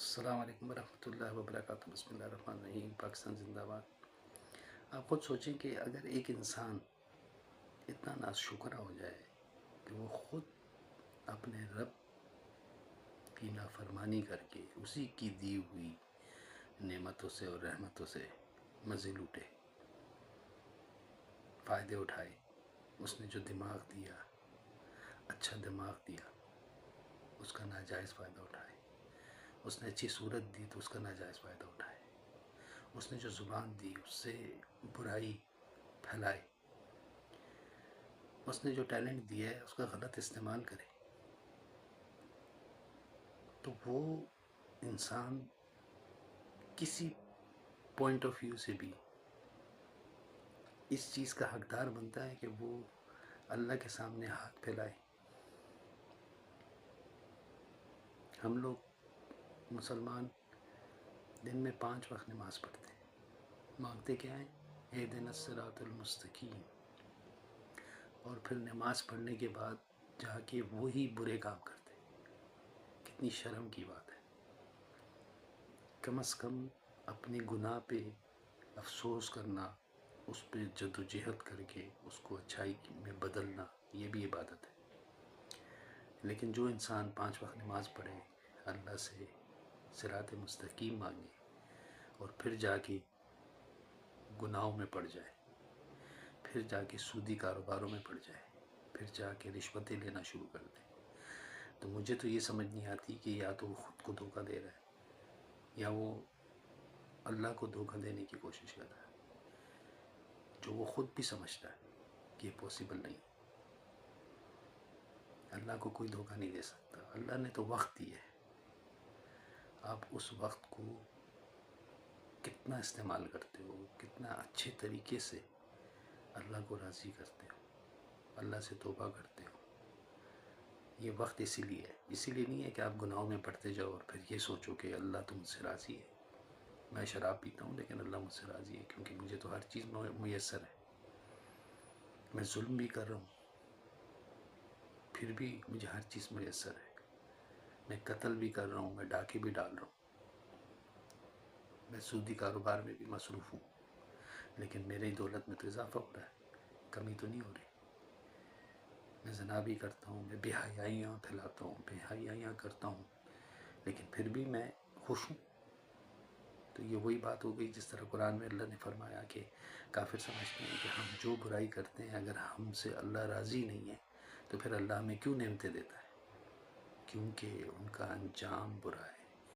السلام علیکم ورحمۃ اللہ وبرکاتہ۔ بسم اللہ الرحمن الرحیم۔ پاکستان زندہ باد۔ آپ خود سوچیں کہ اگر ایک انسان اتنا ناشکرا ہو جائے کہ وہ خود اپنے رب کی نافرمانی کر کے اسی کی دی ہوئی نعمتوں سے اور رحمتوں سے مزے لوٹے، فائدے اٹھائے، اس نے جو دماغ دیا، اچھا دماغ دیا، اس کا ناجائز فائدہ اٹھائے، اس نے اچھی صورت دی تو اس کا ناجائز فائدہ اٹھائے، اس نے جو زبان دی اس سے برائی پھیلائے، اس نے جو ٹیلنٹ دیا ہے اس کا غلط استعمال کرے، تو وہ انسان کسی پوائنٹ آف ویو سے بھی اس چیز کا حقدار بنتا ہے کہ وہ اللہ کے سامنے ہاتھ پھیلائے۔ ہم لوگ مسلمان دن میں 5 وقت نماز پڑھتے ہیں، مانگتے کیا ہیں؟ اہدنا الصراط المستقیم، اور پھر نماز پڑھنے کے بعد جا کے وہی برے کام کرتے ہیں۔ کتنی شرم کی بات ہے۔ کم از کم اپنے گناہ پہ افسوس کرنا، اس پہ جد و جہد کر کے اس کو اچھائی میں بدلنا، یہ بھی عبادت ہے۔ لیکن جو انسان 5 وقت نماز پڑھے، اللہ سے صراط مستقیم مانگے، اور پھر جا کے گناہوں میں پڑ جائے، پھر جا کے سودی کاروباروں میں پڑ جائے، پھر جا کے رشوتیں لینا شروع کر دے، تو مجھے تو یہ سمجھ نہیں آتی کہ یا تو وہ خود کو دھوکہ دے رہا ہے یا وہ اللہ کو دھوکہ دینے کی کوشش کر رہا ہے، جو وہ خود بھی سمجھتا ہے کہ یہ پاسبل نہیں۔ اللہ کو کوئی دھوکہ نہیں دے سکتا۔ اللہ نے تو وقت دیا ہے، آپ اس وقت کو کتنا استعمال کرتے ہو، کتنا اچھے طریقے سے اللہ کو راضی کرتے ہو، اللہ سے توبہ کرتے ہو۔ یہ وقت اسی لیے نہیں ہے کہ آپ گناہوں میں پڑتے جاؤ اور پھر یہ سوچو کہ اللہ تو مجھ سے راضی ہے۔ میں شراب پیتا ہوں لیکن اللہ مجھ سے راضی ہے کیونکہ مجھے تو ہر چیز میسر ہے۔ میں ظلم بھی کر رہا ہوں پھر بھی مجھے ہر چیز میسر ہے۔ میں قتل بھی کر رہا ہوں، میں ڈاکے بھی ڈال رہا ہوں، میں سودی کاروبار میں بھی مصروف ہوں، لیکن میری دولت میں تو اضافہ ہو رہا ہے، کمی تو نہیں ہو رہی۔ میں زنا بھی کرتا ہوں، میں بے حیائیاں پھیلاتا ہوں، بے حیائیاں کرتا ہوں، لیکن پھر بھی میں خوش ہوں۔ تو یہ وہی بات ہو گئی جس طرح قرآن میں اللہ نے فرمایا کہ کافر سمجھتے ہیں کہ ہم جو برائی کرتے ہیں اگر ہم سے اللہ راضی نہیں ہے تو پھر اللہ ہمیں کیوں نعمتیں دیتا ہے؟ کیونکہ ان کا انجام برا ہے۔